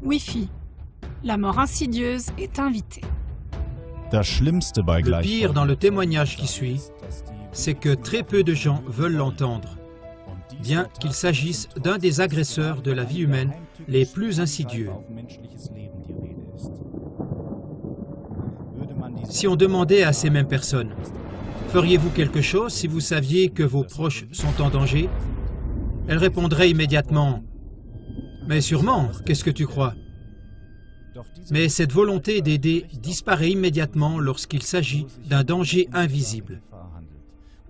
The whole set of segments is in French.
Wi-Fi. La mort insidieuse est invitée. Le pire dans le témoignage qui suit, c'est que très peu de gens veulent l'entendre, bien qu'il s'agisse d'un des agresseurs de la vie humaine les plus insidieux. Si on demandait à ces mêmes personnes, feriez-vous quelque chose si vous saviez que vos proches sont en danger? Elles répondraient immédiatement, mais sûrement, qu'est-ce que tu crois? Mais cette volonté d'aider disparaît immédiatement lorsqu'il s'agit d'un danger invisible.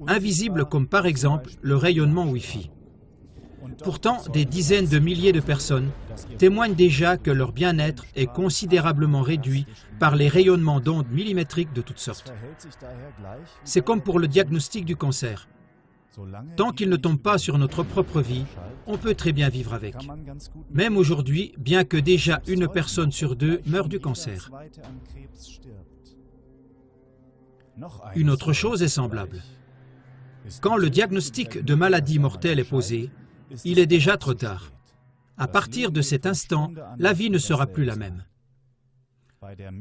Invisible comme par exemple le rayonnement Wi-Fi. Pourtant, des dizaines de milliers de personnes témoignent déjà que leur bien-être est considérablement réduit par les rayonnements d'ondes millimétriques de toutes sortes. C'est comme pour le diagnostic du cancer. Tant qu'il ne tombe pas sur notre propre vie, on peut très bien vivre avec. Même aujourd'hui, bien que déjà une personne sur deux meure du cancer. Une autre chose est semblable. Quand le diagnostic de maladie mortelle est posé, il est déjà trop tard. À partir de cet instant, la vie ne sera plus la même.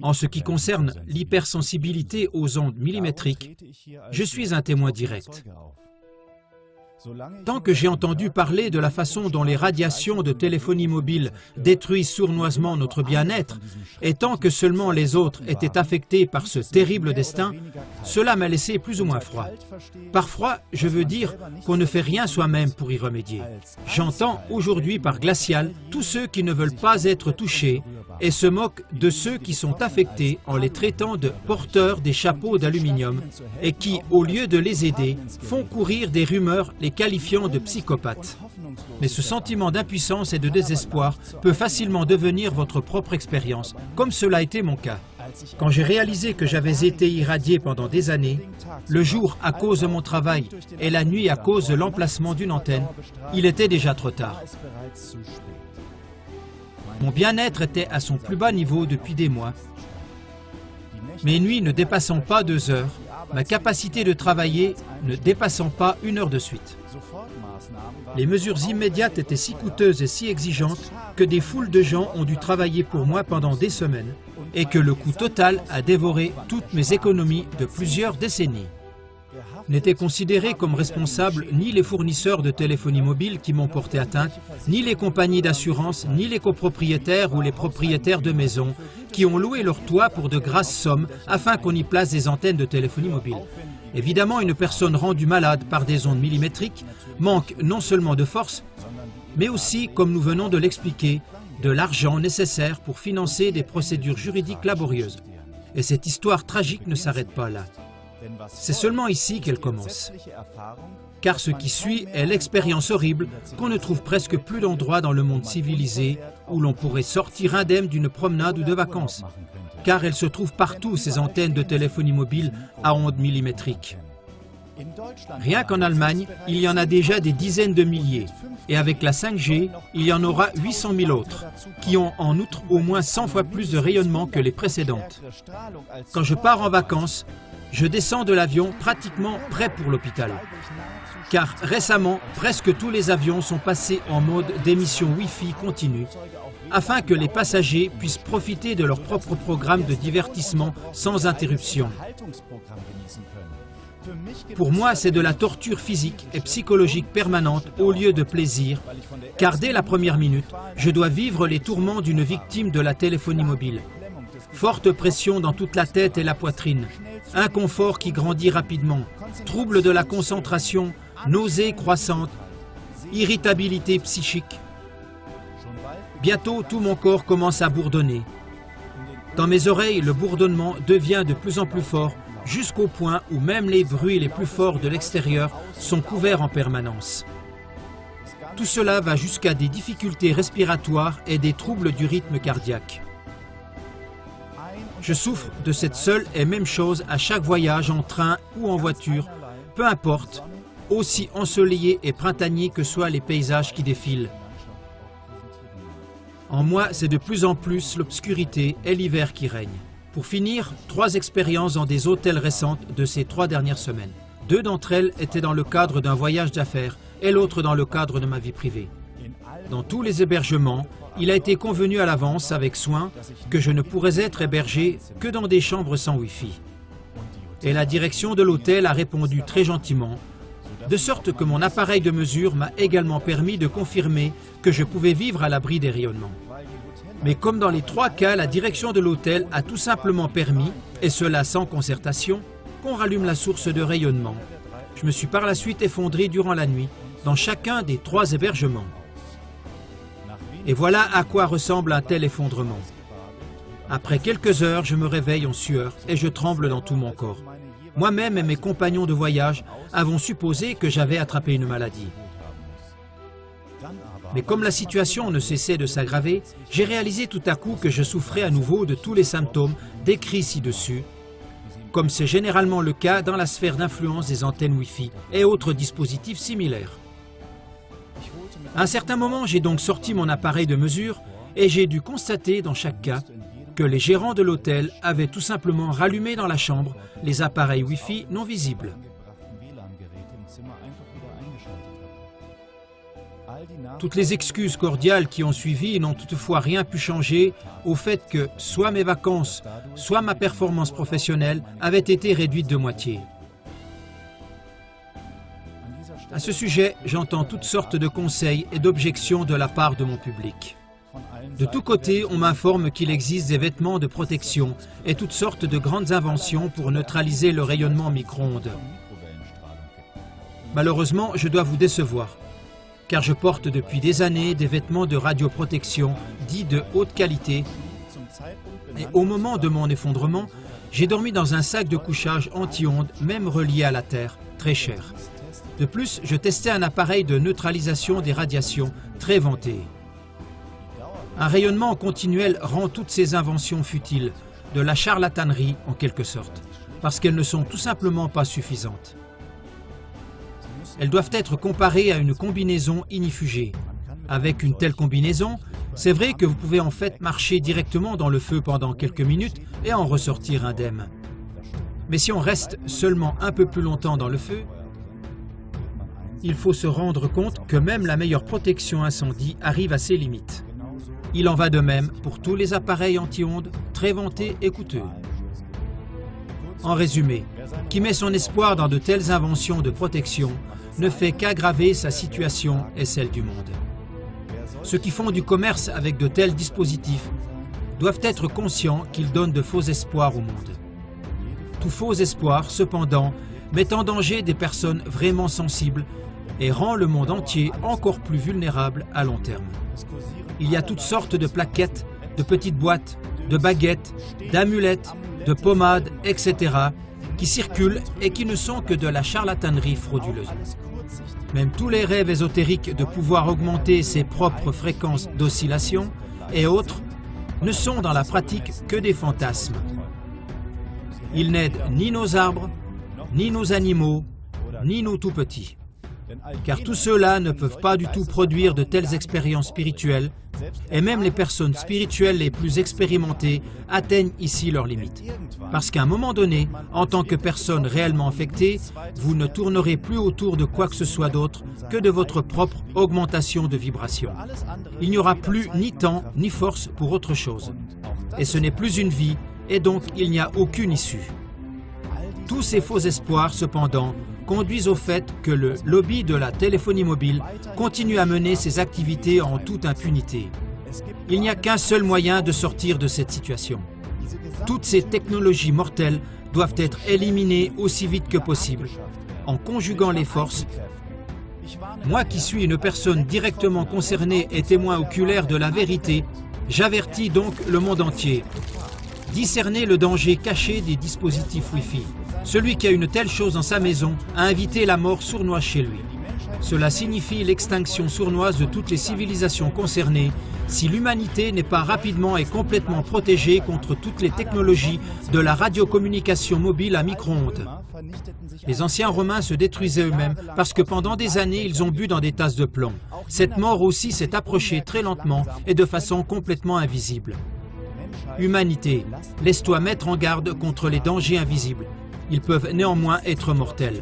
En ce qui concerne l'hypersensibilité aux ondes millimétriques, je suis un témoin direct. Tant que j'ai entendu parler de la façon dont les radiations de téléphonie mobile détruisent sournoisement notre bien-être, et tant que seulement les autres étaient affectés par ce terrible destin, cela m'a laissé plus ou moins froid. Par froid, je veux dire qu'on ne fait rien soi-même pour y remédier. J'entends aujourd'hui par glacial tous ceux qui ne veulent pas être touchés et se moquent de ceux qui sont affectés en les traitant de porteurs des chapeaux d'aluminium et qui, au lieu de les aider, font courir des rumeurs les qualifiant de psychopathes. Mais ce sentiment d'impuissance et de désespoir peut facilement devenir votre propre expérience, comme cela a été mon cas. Quand j'ai réalisé que j'avais été irradié pendant des années, le jour à cause de mon travail et la nuit à cause de l'emplacement d'une antenne, il était déjà trop tard. Mon bien-être était à son plus bas niveau depuis des mois. Mes nuits ne dépassant pas 2 heures, ma capacité de travailler ne dépassant pas 1 heure de suite. Les mesures immédiates étaient si coûteuses et si exigeantes que des foules de gens ont dû travailler pour moi pendant des semaines et que le coût total a dévoré toutes mes économies de plusieurs décennies. N'étaient considérés comme responsables ni les fournisseurs de téléphonie mobile qui m'ont porté atteinte, ni les compagnies d'assurance, ni les copropriétaires ou les propriétaires de maisons qui ont loué leur toit pour de grasses sommes afin qu'on y place des antennes de téléphonie mobile. Évidemment, une personne rendue malade par des ondes millimétriques manque non seulement de force, mais aussi, comme nous venons de l'expliquer, de l'argent nécessaire pour financer des procédures juridiques laborieuses. Et cette histoire tragique ne s'arrête pas là. C'est seulement ici qu'elle commence. Car ce qui suit est l'expérience horrible qu'on ne trouve presque plus d'endroit dans le monde civilisé où l'on pourrait sortir indemne d'une promenade ou de vacances. Car elles se trouvent partout, ces antennes de téléphonie mobile à ondes millimétriques. Rien qu'en Allemagne, il y en a déjà des dizaines de milliers. Et avec la 5G, il y en aura 800 000 autres, qui ont en outre au moins 100 fois plus de rayonnement que les précédentes. Quand je pars en vacances, je descends de l'avion pratiquement prêt pour l'hôpital. Car récemment, presque tous les avions sont passés en mode d'émission Wi-Fi continue, afin que les passagers puissent profiter de leur propre programme de divertissement sans interruption. Pour moi, c'est de la torture physique et psychologique permanente au lieu de plaisir, car dès la première minute, je dois vivre les tourments d'une victime de la téléphonie mobile. Forte pression dans toute la tête et la poitrine, inconfort qui grandit rapidement, trouble de la concentration, nausées croissantes, irritabilité psychique. Bientôt, tout mon corps commence à bourdonner. Dans mes oreilles, le bourdonnement devient de plus en plus fort, jusqu'au point où même les bruits les plus forts de l'extérieur sont couverts en permanence. Tout cela va jusqu'à des difficultés respiratoires et des troubles du rythme cardiaque. Je souffre de cette seule et même chose à chaque voyage en train ou en voiture, peu importe, aussi ensoleillés et printaniers que soient les paysages qui défilent. En moi, c'est de plus en plus l'obscurité et l'hiver qui règnent. Pour finir, 3 expériences dans des hôtels récentes de ces 3 dernières semaines. 2 d'entre elles étaient dans le cadre d'un voyage d'affaires et l'autre dans le cadre de ma vie privée. Dans tous les hébergements, il a été convenu à l'avance avec soin que je ne pourrais être hébergé que dans des chambres sans Wi-Fi. Et la direction de l'hôtel a répondu très gentiment, de sorte que mon appareil de mesure m'a également permis de confirmer que je pouvais vivre à l'abri des rayonnements. Mais comme dans les 3 cas, la direction de l'hôtel a tout simplement permis, et cela sans concertation, qu'on rallume la source de rayonnement. Je me suis par la suite effondré durant la nuit dans chacun des 3 hébergements. Et voilà à quoi ressemble un tel effondrement. Après quelques heures, je me réveille en sueur et je tremble dans tout mon corps. Moi-même et mes compagnons de voyage avons supposé que j'avais attrapé une maladie. Mais comme la situation ne cessait de s'aggraver, j'ai réalisé tout à coup que je souffrais à nouveau de tous les symptômes décrits ci-dessus, comme c'est généralement le cas dans la sphère d'influence des antennes Wi-Fi et autres dispositifs similaires. À un certain moment, j'ai donc sorti mon appareil de mesure et j'ai dû constater dans chaque cas que les gérants de l'hôtel avaient tout simplement rallumé dans la chambre les appareils Wi-Fi non visibles. Toutes les excuses cordiales qui ont suivi n'ont toutefois rien pu changer au fait que soit mes vacances, soit ma performance professionnelle avaient été réduites de moitié. À ce sujet, j'entends toutes sortes de conseils et d'objections de la part de mon public. De tous côtés, on m'informe qu'il existe des vêtements de protection et toutes sortes de grandes inventions pour neutraliser le rayonnement micro-ondes. Malheureusement, je dois vous décevoir, car je porte depuis des années des vêtements de radioprotection dits de haute qualité et au moment de mon effondrement, j'ai dormi dans un sac de couchage anti-ondes, même relié à la Terre, très cher. De plus, je testais un appareil de neutralisation des radiations très vanté. Un rayonnement continuel rend toutes ces inventions futiles, de la charlatanerie en quelque sorte, parce qu'elles ne sont tout simplement pas suffisantes. Elles doivent être comparées à une combinaison inifugée. Avec une telle combinaison, c'est vrai que vous pouvez en fait marcher directement dans le feu pendant quelques minutes et en ressortir indemne. Mais si on reste seulement un peu plus longtemps dans le feu, il faut se rendre compte que même la meilleure protection incendie arrive à ses limites. Il en va de même pour tous les appareils anti-ondes très vantés et coûteux. En résumé, qui met son espoir dans de telles inventions de protection ne fait qu'aggraver sa situation et celle du monde. Ceux qui font du commerce avec de tels dispositifs doivent être conscients qu'ils donnent de faux espoirs au monde. Tout faux espoir, cependant, met en danger des personnes vraiment sensibles et rend le monde entier encore plus vulnérable à long terme. Il y a toutes sortes de plaquettes, de petites boîtes, de baguettes, d'amulettes, de pommades, etc. qui circulent et qui ne sont que de la charlatanerie frauduleuse. Même tous les rêves ésotériques de pouvoir augmenter ses propres fréquences d'oscillation et autres ne sont dans la pratique que des fantasmes. Ils n'aident ni nos arbres, ni nos animaux, ni nos tout-petits. Car tous ceux-là ne peuvent pas du tout produire de telles expériences spirituelles, et même les personnes spirituelles les plus expérimentées atteignent ici leurs limites. Parce qu'à un moment donné, en tant que personne réellement affectée, vous ne tournerez plus autour de quoi que ce soit d'autre que de votre propre augmentation de vibration. Il n'y aura plus ni temps ni force pour autre chose. Et ce n'est plus une vie, et donc il n'y a aucune issue. Tous ces faux espoirs, cependant, conduisent au fait que le lobby de la téléphonie mobile continue à mener ses activités en toute impunité. Il n'y a qu'un seul moyen de sortir de cette situation. Toutes ces technologies mortelles doivent être éliminées aussi vite que possible, en conjuguant les forces. Moi qui suis une personne directement concernée et témoin oculaire de la vérité, j'avertis donc le monde entier. Discernez le danger caché des dispositifs Wi-Fi. Celui qui a une telle chose dans sa maison a invité la mort sournoise chez lui. Cela signifie l'extinction sournoise de toutes les civilisations concernées si l'humanité n'est pas rapidement et complètement protégée contre toutes les technologies de la radiocommunication mobile à micro-ondes. Les anciens Romains se détruisaient eux-mêmes parce que pendant des années, ils ont bu dans des tasses de plomb. Cette mort aussi s'est approchée très lentement et de façon complètement invisible. Humanité, laisse-toi mettre en garde contre les dangers invisibles. Ils peuvent néanmoins être mortels.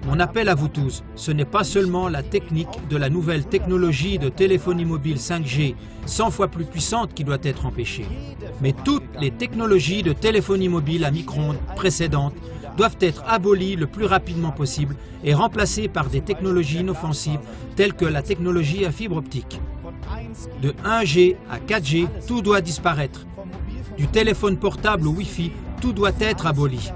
Mon appel à vous tous, ce n'est pas seulement la technique de la nouvelle technologie de téléphonie mobile 5G, 100 fois plus puissante, qui doit être empêchée, mais toutes les technologies de téléphonie mobile à micro-ondes précédentes doivent être abolies le plus rapidement possible et remplacées par des technologies inoffensives telles que la technologie à fibre optique. De 1G à 4G, tout doit disparaître. Du téléphone portable au Wi-Fi, tout doit être aboli.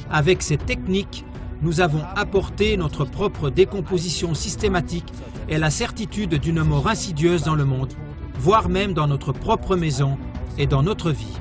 Avec ces techniques, nous avons apporté notre propre décomposition systématique et la certitude d'une mort insidieuse dans le monde, voire même dans notre propre maison et dans notre vie.